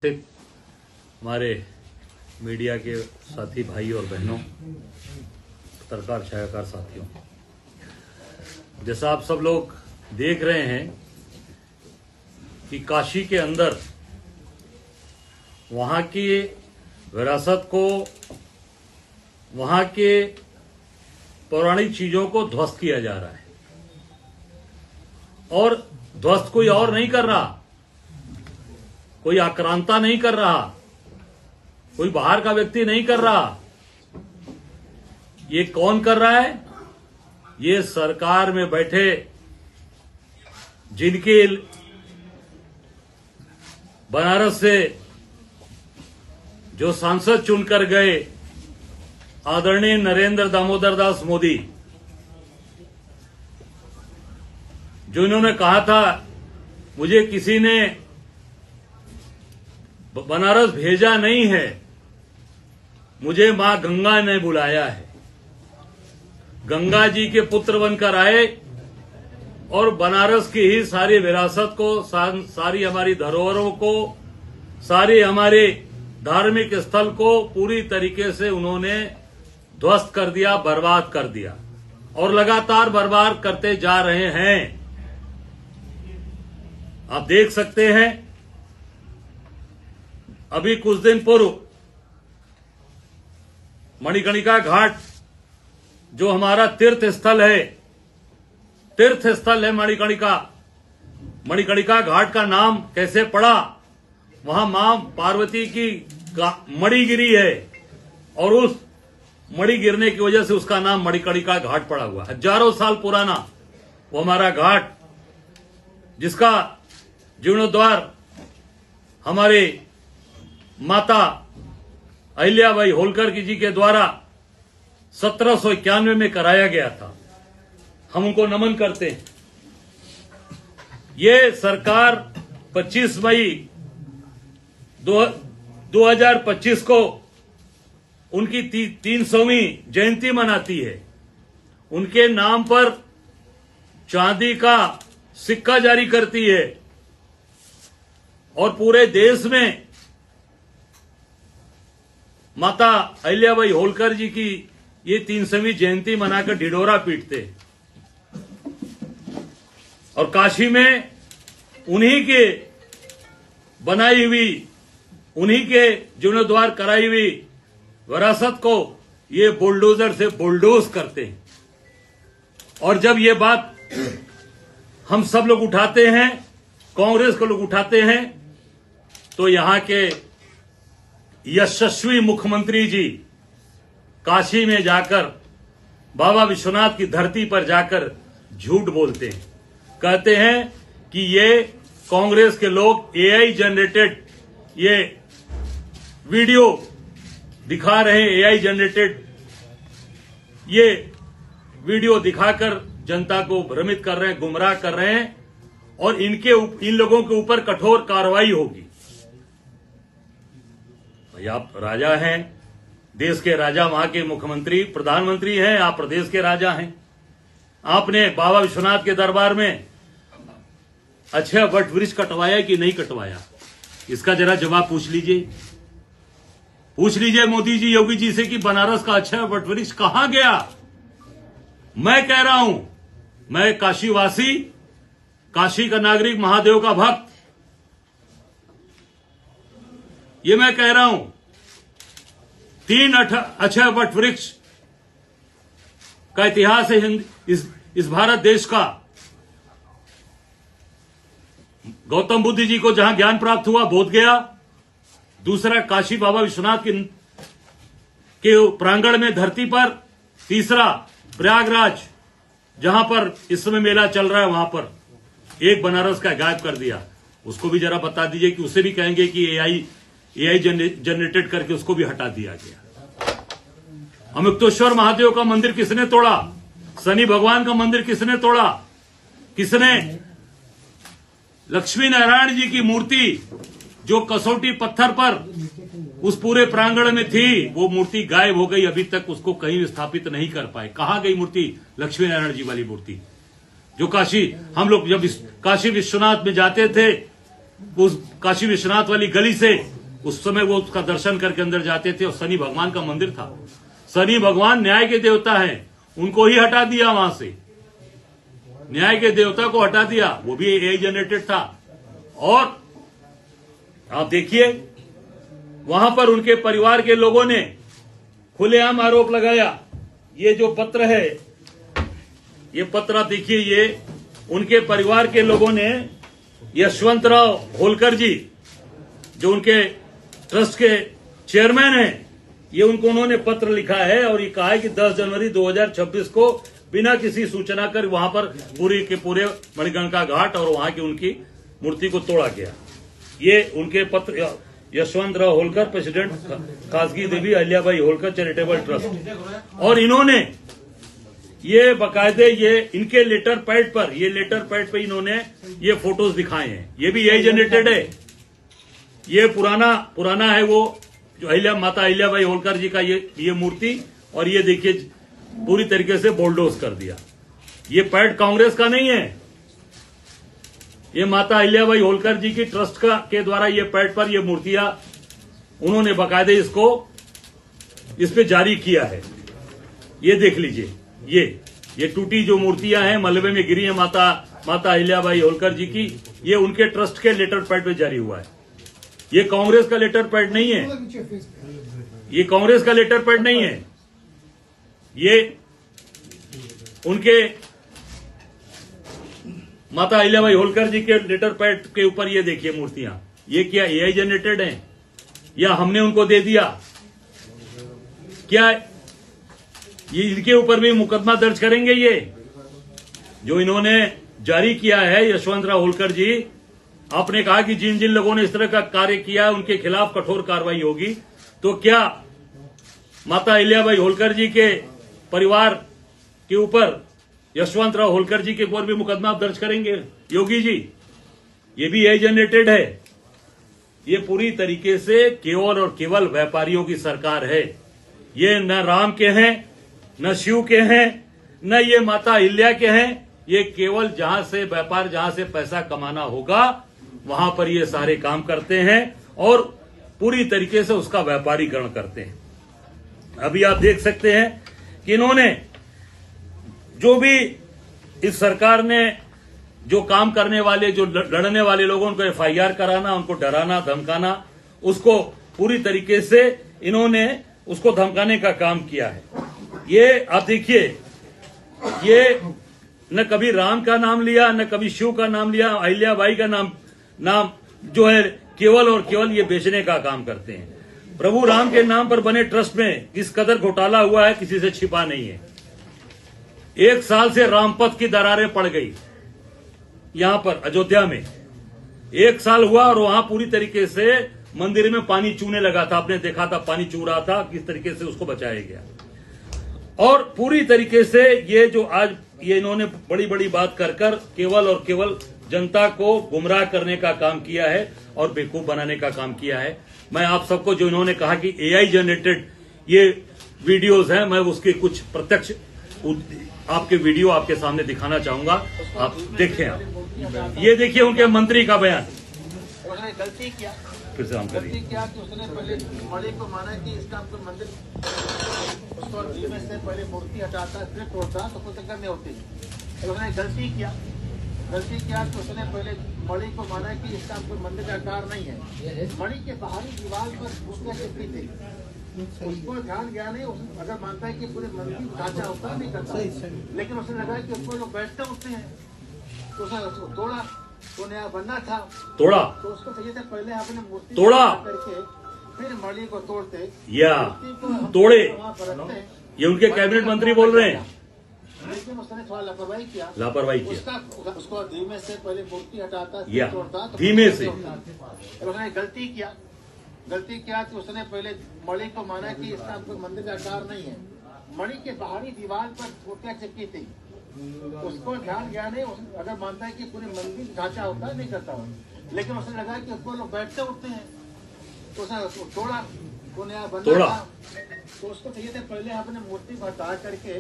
हमारे मीडिया के साथी भाई और बहनों, पत्रकार छायाकार साथियों, जैसा आप सब लोग देख रहे हैं कि काशी के अंदर वहां की विरासत को, वहां के पौराणिक चीजों को ध्वस्त किया जा रहा है। और ध्वस्त कोई और नहीं कर रहा, कोई आक्रांता नहीं कर रहा, कोई बाहर का व्यक्ति नहीं कर रहा। ये कौन कर रहा है? ये सरकार में बैठे जिनके बनारस से जो सांसद चुनकर गए आदरणीय नरेंद्र दामोदर दास मोदी, जो इन्होंने कहा था मुझे किसी ने बनारस भेजा नहीं है, मुझे मां गंगा ने बुलाया है। गंगा जी के पुत्र बनकर आए और बनारस की ही सारी विरासत को, सारी हमारी धरोहरों को, सारी हमारे धार्मिक स्थल को पूरी तरीके से उन्होंने ध्वस्त कर दिया, बर्बाद कर दिया और लगातार बर्बाद करते जा रहे हैं। आप देख सकते हैं, अभी कुछ दिन पूर्व मणिकर्णिका घाट जो हमारा तीर्थ स्थल है मणिकर्णिका घाट का नाम कैसे पड़ा? वहां मां पार्वती की मणि गिरी है और उस मणि गिरने की वजह से उसका नाम मणिकर्णिका घाट पड़ा हुआ। हजारों साल पुराना वो हमारा घाट, जिसका जीर्णोद्धार हमारे माता अहिल्याबाई होलकर जी के द्वारा 1791 में कराया गया था। हम उनको नमन करते हैं। ये सरकार 25 मई 2025 को उनकी 300वीं जयंती मनाती है। उनके नाम पर चांदी का सिक्का जारी करती है और पूरे देश में माता अहिल्याबाई होलकर जी की ये 300वीं जयंती मनाकर ढिढोरा पीटते हैं। और काशी में उन्हीं के बनाई हुई, उन्हीं के जीर्णोद्धार कराई हुई विरासत को ये बुलडोजर से बुलडोज करते हैं। और जब ये बात हम सब लोग उठाते हैं, कांग्रेस के लोग उठाते हैं, तो यहां के यशस्वी मुख्यमंत्री जी काशी में जाकर, बाबा विश्वनाथ की धरती पर जाकर झूठ बोलते हैं। कहते हैं कि ये कांग्रेस के लोग एआई जनरेटेड ये वीडियो दिखा रहे हैं, एआई जनरेटेड ये वीडियो दिखाकर जनता को भ्रमित कर रहे हैं, गुमराह कर रहे हैं और इन लोगों के ऊपर कठोर कार्रवाई होगी। भाई, आप राजा हैं, देश के राजा, वहां के मुख्यमंत्री, प्रधानमंत्री हैं, आप प्रदेश के राजा हैं। आपने बाबा विश्वनाथ के दरबार में अच्छा वट वृक्ष कटवाया कि नहीं कटवाया? इसका जरा जवाब पूछ लीजिए मोदी जी, योगी जी से कि बनारस का अच्छा वट वृक्ष कहां गया? मैं कह रहा हूं, मैं काशीवासी, काशी का नागरिक, महादेव का भक्त, ये मैं कह रहा हूं, 3 अक्षय वट वृक्ष का इतिहास है इस भारत देश का। गौतम बुद्ध जी को जहां ज्ञान प्राप्त हुआ, बोधगया। दूसरा काशी बाबा विश्वनाथ के प्रांगण में, धरती पर। तीसरा प्रयागराज, जहां पर इस समय मेला चल रहा है, वहां पर एक बनारस का गायब कर दिया। उसको भी जरा बता दीजिए कि उसे भी कहेंगे कि एआई जनरेटेड करके उसको भी हटा दिया गया। अमुक्तेश्वर महादेव का मंदिर किसने तोड़ा? शनि भगवान का मंदिर किसने तोड़ा? किसने? लक्ष्मी नारायण जी की मूर्ति जो कसौटी पत्थर पर उस पूरे प्रांगण में थी, वो मूर्ति गायब हो गई। अभी तक उसको कहीं स्थापित नहीं कर पाए। कहां गई मूर्ति? लक्ष्मी नारायण जी वाली मूर्ति जो काशी, हम लोग जब काशी विश्वनाथ में जाते थे उस काशी विश्वनाथ वाली गली से उस समय वो उसका दर्शन करके अंदर जाते थे और शनि भगवान का मंदिर था। शनि भगवान न्याय के देवता हैं, उनको ही हटा दिया वहां से, न्याय के देवता को हटा दिया, वो भी एआई जनरेटेड था। और आप देखिए वहां पर उनके परिवार के लोगों ने खुलेआम आरोप लगाया। ये जो पत्र है, ये पत्र आप देखिए, ये उनके परिवार के लोगों ने, यशवंतराव होलकर जी जो उनके ट्रस्ट के चेयरमैन हैं, ये उन्होंने पत्र लिखा है और ये कहा है कि 10 जनवरी 2026 को बिना किसी सूचना कर वहां पर पूरे के पूरे मणिकर्णिका घाट और वहां की उनकी मूर्ति को तोड़ा गया। ये उनके पत्र, यशवंतराव होलकर, प्रेसिडेंट खासगी देवी अहिल्याबाई होलकर चैरिटेबल ट्रस्ट। और इन्होंने ये बाकायदे ये इनके लेटर पैड पर, ये लेटर पैड पे इन्होंने ये फोटोज दिखाए हैं। ये भी यही जनरेटेड है, ये पुराना है वो जो माता अहिल्याबाई होलकर जी का ये मूर्ति। और ये देखिए पूरी तरीके से बोल्डोज कर दिया। ये पैड कांग्रेस का नहीं है, ये माता अहिल्याबाई होलकर जी की ट्रस्ट के द्वारा ये पैड पर ये मूर्तियां उन्होंने बाकायदे इस पे जारी किया है। ये देख लीजिए, ये टूटी जो मूर्तियां हैं, मलबे में गिरी है माता अहिल्याबाई होलकर जी की, ये उनके ट्रस्ट के लेटर पैड पे जारी हुआ है। ये कांग्रेस का लेटर पैड नहीं है, ये कांग्रेस का लेटर पैड नहीं है, ये उनके माता अहिल्याबाई होलकर जी के लेटर पैड के ऊपर ये देखिए मूर्तियां। ये क्या एआई जनरेटेड हैं या हमने उनको दे दिया? क्या ये इनके ऊपर भी मुकदमा दर्ज करेंगे? ये जो इन्होंने जारी किया है, यशवंतराव होलकर जी, आपने कहा कि जिन जिन लोगों ने इस तरह का कार्य किया है उनके खिलाफ कठोर कार्रवाई होगी। तो क्या माता अहिल्याबाई होलकर जी के परिवार के ऊपर, यशवंतराव होलकर जी के ऊपर भी मुकदमा दर्ज करेंगे योगी जी? ये भी एआई जनरेटेड है। ये पूरी तरीके से केवल और केवल व्यापारियों की सरकार है। ये न राम के हैं, न शिव के हैं, न ये माता अहिल्या के हैं। ये केवल जहां से व्यापार, जहां से पैसा कमाना होगा वहां पर ये सारे काम करते हैं और पूरी तरीके से उसका व्यापारीकरण करते हैं। अभी आप देख सकते हैं कि इन्होंने जो भी इस सरकार ने जो काम करने वाले, जो लड़ने वाले लोगों, उनको एफआईआर कराना, उनको डराना धमकाना, उसको पूरी तरीके से इन्होंने उसको धमकाने का काम किया है। ये आप देखिए, ये न कभी राम का नाम लिया, न कभी शिव का नाम लिया, अहिल्याबाई का नाम जो है केवल और केवल ये बेचने का काम करते हैं। प्रभु राम के नाम पर बने ट्रस्ट में किस कदर घोटाला हुआ है किसी से छिपा नहीं है। 1 साल से रामपथ की दरारें पड़ गई यहां पर अयोध्या में। 1 साल हुआ और वहां पूरी तरीके से मंदिर में पानी चूने लगा था। आपने देखा था पानी चू रहा था, किस तरीके से उसको बचाया गया। और पूरी तरीके से ये जो आज ये इन्होंने बड़ी बड़ी बात कर केवल और केवल जनता को गुमराह करने का काम किया है और बेवकूफ बनाने का काम किया है। मैं आप सबको जो इन्होंने कहा कि एआई जनरेटेड ये वीडियोस हैं, मैं उसके कुछ प्रत्यक्ष आपके वीडियो आपके सामने दिखाना चाहूंगा। आप देखें, आप ये देखिए उनके मंत्री का बयान। उसने गलती किया, फिर से हम गलती किया कि उसने पहले मणि को माना कि इसका तो मंदिर उसको में से पहले मूर्ति हटाता फिर तोड़ता तो कुछ करने होती। उसने गलती किया कि उसने पहले मणि को माना कि इसका कोई मंदिर का आकार नहीं है। मणि के बाहरी दीवार पर उसने चिपकी थी, उसको ध्यान गया नहीं। अगर मानता है कि पूरे मंदिर ढांचा होता नहीं करता, लेकिन उसने लगा कि उसको लोग बैठते उठते हैं तो उसने उसको तोड़ा। तो नया बनना था, तोड़ा तो उसको चाहिए था पहले आपने मूर्ति तोड़ा करके फिर मणि को तोड़ते या तोड़े। वहाँ पर रखते। ये उनके कैबिनेट मंत्री बोल रहे हैं। लेकिन उसने थोड़ा लापरवाही किया, उसको धीमे से पहले मूर्ति हटाता या तोड़ता, धीमे से। उसने गलती किया कि उसने पहले मणि को माना कि इसका कोई मंदिर का आकार नहीं है। मणि के बाहरी दीवार पर मूर्तियां चिपकी थी, उसको ध्यान गया नहीं। अगर मानता है कि पूरे मंदिर ढांचा होता है नहीं करता, लेकिन उसने लगा कि उसको लोग बैठते उठते हैं तो उसने उसको तोड़ा। तो नया बनना था, तो उसको चाहिए था पहले आपने मूर्ति को हटा करके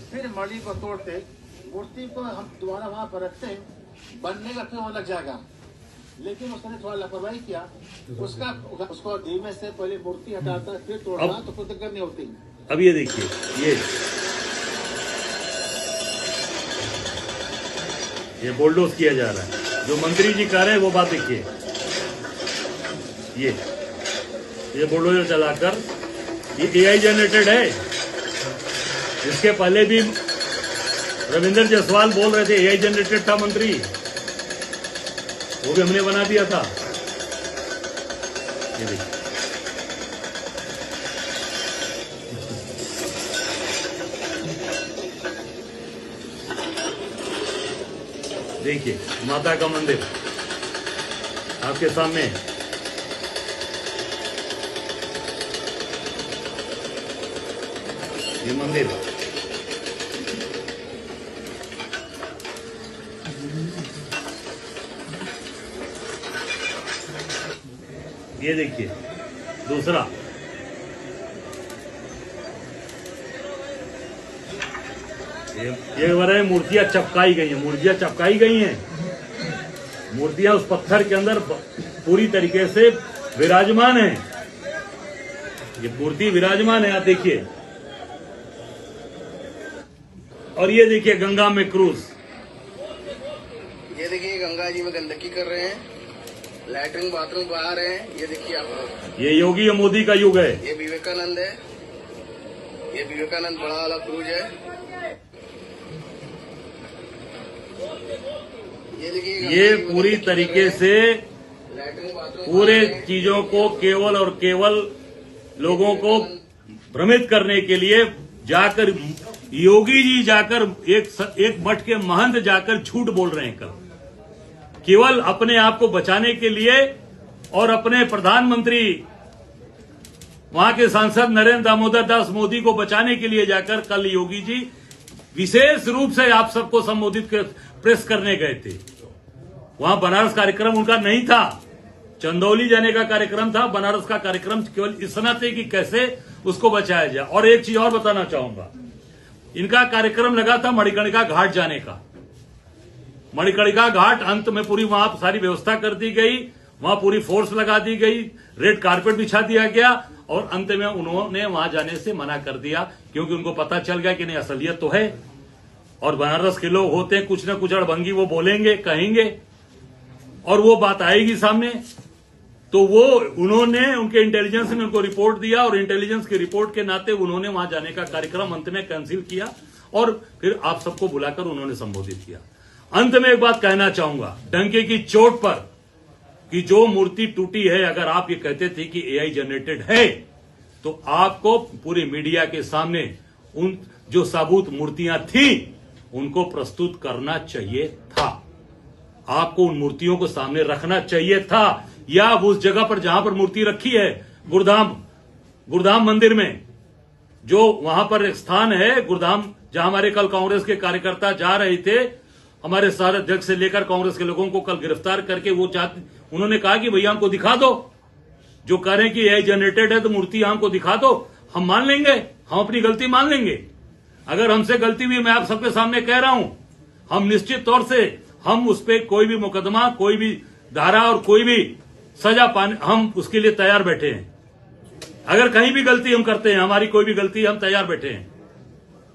फिर मणि को तोड़ते, मूर्ति को हम दोबारा वहां पर रखते, बनने का फिर वहां लग जाएगा। लेकिन उसने थोड़ा लापरवाही किया, उसको दी में से पहले मूर्ति हटाता फिर तोड़ता तो कृतज्ञ नहीं होती। अब ये देखिए, ये बुलडोज किया जा रहा है। जो मंत्री जी कह रहे हैं वो बात देखिए, ये बुलडोजर चलाकर, ये एआई जनरेटेड है। इसके पहले भी रविंद्र जायसवाल बोल रहे थे एआई जनरेटेड था मंत्री, वो भी हमने बना दिया था। ये देखिए माता का मंदिर आपके सामने, ये मंदिर ये देखिए। दूसरा ये बारे मूर्तियां चपकाई गई हैं, मूर्तियां उस पत्थर के अंदर पूरी तरीके से विराजमान है। ये मूर्ति विराजमान है, आप देखिए। और ये देखिए गंगा में क्रूज, ये देखिए गंगा जी में गंदगी कर रहे हैं, लैट्रिन बाथरूम बहा रहे हैं। ये देखिए आप लोग, ये योगी और मोदी का युग है। ये विवेकानंद है, ये विवेकानंद बड़ा वाला क्रूज है। ये देखिए, ये पूरी तरीके से लैट्रिन बाथरूम पूरे चीजों को केवल और केवल लोगों को भ्रमित करने के लिए जाकर योगी जी जाकर एक मठ के महंत जाकर झूठ बोल रहे हैं कल, केवल अपने आप को बचाने के लिए और अपने प्रधानमंत्री वहां के सांसद नरेंद्र दामोदर दास मोदी को बचाने के लिए जाकर कल योगी जी विशेष रूप से आप सबको संबोधित प्रेस करने गए थे। वहां बनारस कार्यक्रम उनका नहीं था, चंदौली जाने का कार्यक्रम था। बनारस का कार्यक्रम केवल इस नाते कि कैसे उसको बचाया जाए। और एक चीज और बताना चाहूंगा, इनका कार्यक्रम लगा था मणिकर्णिका घाट जाने का। मणिकर्णिका घाट अंत में पूरी वहां सारी व्यवस्था कर दी गई, वहां पूरी फोर्स लगा दी गई, रेड कारपेट बिछा दिया गया और अंत में उन्होंने वहां जाने से मना कर दिया, क्योंकि उनको पता चल गया कि नहीं असलियत तो है और बनारस के लोग होते हैं कुछ न कुछ अड़भंगी, वो बोलेंगे कहेंगे और वो बात आएगी सामने। तो वो उन्होंने उनके इंटेलिजेंस ने उनको रिपोर्ट दिया और इंटेलिजेंस की रिपोर्ट के नाते उन्होंने वहां जाने का कार्यक्रम अंत में कैंसिल किया और फिर आप सबको बुलाकर उन्होंने संबोधित किया। अंत में एक बात कहना चाहूंगा, डंके की चोट पर कि जो मूर्ति टूटी है, अगर आप ये कहते थे कि एआई जनरेटेड है तो आपको पूरे मीडिया के सामने उन जो साबुत मूर्तियां थी उनको प्रस्तुत करना चाहिए था। आपको उन मूर्तियों को सामने रखना चाहिए था, या उस जगह पर जहां पर मूर्ति रखी है गुरुधाम मंदिर में, जो वहां पर एक स्थान है गुरुधाम, जहां हमारे कल कांग्रेस के कार्यकर्ता जा रहे थे, हमारे शहर अध्यक्ष से लेकर कांग्रेस के लोगों को कल गिरफ्तार करके वो उन्होंने कहा कि भैया हमको दिखा दो, जो कह रहे हैं कि एआई जनरेटेड है तो मूर्ति हमको दिखा दो, हम मान लेंगे, हम अपनी गलती मान लेंगे। अगर हमसे गलती हुई, मैं आप सबके सामने कह रहा हूं, हम निश्चित तौर से हम उस पर कोई भी मुकदमा, कोई भी धारा और कोई भी सजा पाने, हम उसके लिए तैयार बैठे हैं। अगर कहीं भी गलती हम करते हैं, हमारी कोई भी गलती, हम तैयार बैठे हैं।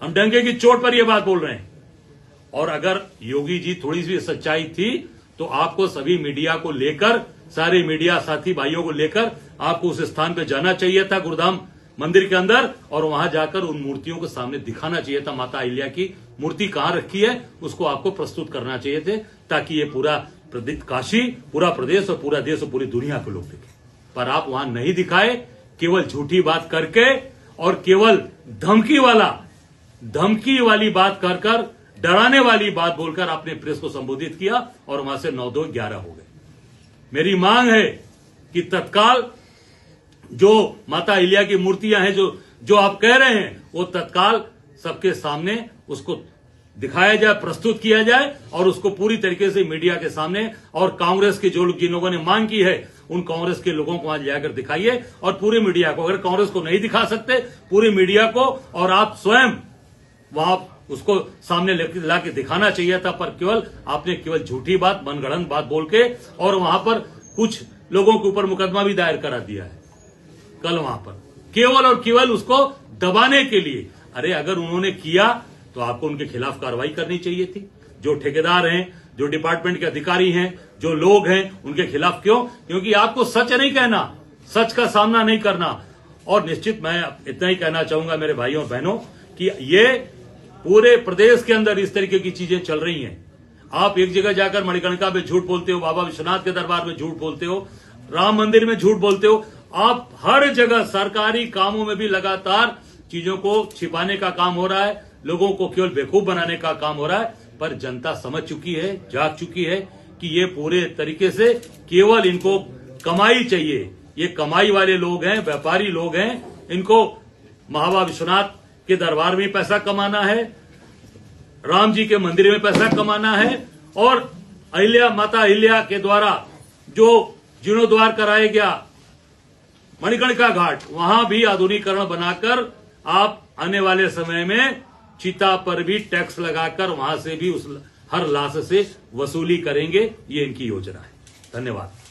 हम डंके की चोट पर यह बात बोल रहे हैं। और अगर योगी जी थोड़ी सी सच्चाई थी तो आपको सभी मीडिया को लेकर, सारे मीडिया साथी भाइयों को लेकर आपको उस स्थान पर जाना चाहिए था गुरुधाम मंदिर के अंदर, और वहां जाकर उन मूर्तियों को सामने दिखाना चाहिए था। माता अहिल्या की मूर्ति कहां रखी है उसको आपको प्रस्तुत करना चाहिए थे, ताकि ये पूरा काशी, पूरा प्रदेश और पूरा देश और पूरी दुनिया के लोग देखें। पर आप वहां नहीं दिखाए, केवल झूठी बात करके और केवल धमकी वाली बात कर डराने वाली बात बोलकर आपने प्रेस को संबोधित किया और वहां से 9-2-11 हो गए। मेरी मांग है कि तत्काल जो माता अहिल्या की मूर्तियां हैं जो आप कह रहे हैं, वो तत्काल सबके सामने उसको दिखाया जाए, प्रस्तुत किया जाए और उसको पूरी तरीके से मीडिया के सामने, और कांग्रेस के जिन लोगों ने मांग की है उन कांग्रेस के लोगों को वहां जाकर दिखाइए और पूरे मीडिया को, अगर कांग्रेस को नहीं दिखा सकते, पूरे मीडिया को और आप स्वयं वहां उसको सामने ला के दिखाना चाहिए था, पर आपने केवल झूठी बात, मनगढ़ंत बात बोल के और वहां पर कुछ लोगों के ऊपर मुकदमा भी दायर करा दिया है कल वहां पर, केवल और केवल उसको दबाने के लिए। अरे अगर उन्होंने किया तो आपको उनके खिलाफ कार्रवाई करनी चाहिए थी। जो ठेकेदार हैं, जो डिपार्टमेंट के अधिकारी हैं, जो लोग हैं, उनके खिलाफ क्यों? क्योंकि आपको सच नहीं कहना, सच का सामना नहीं करना। और निश्चित मैं इतना ही कहना चाहूंगा मेरे भाइयों और बहनों कि ये पूरे प्रदेश के अंदर इस तरीके की चीजें चल रही हैं। आप एक जगह जाकर मणिकर्णिका में झूठ बोलते हो, बाबा विश्वनाथ के दरबार में झूठ बोलते हो, राम मंदिर में झूठ बोलते हो, आप हर जगह सरकारी कामों में भी लगातार चीजों को छिपाने का काम हो रहा है, लोगों को केवल बेवकूफ बनाने का काम हो रहा है। पर जनता समझ चुकी है, जाग चुकी है कि ये पूरे तरीके से केवल इनको कमाई चाहिए। ये कमाई वाले लोग हैं, व्यापारी लोग हैं, इनको बाबा विश्वनाथ के दरबार में पैसा कमाना है, राम जी के मंदिर में पैसा कमाना है, और माता अहिल्या के द्वारा जो जीर्णोद्वार कराया गया मणिकर्णिका घाट, वहां भी आधुनिकीकरण बनाकर आप आने वाले समय में चिता पर भी टैक्स लगाकर वहां से भी उस हर लाश से वसूली करेंगे। ये इनकी योजना है। धन्यवाद।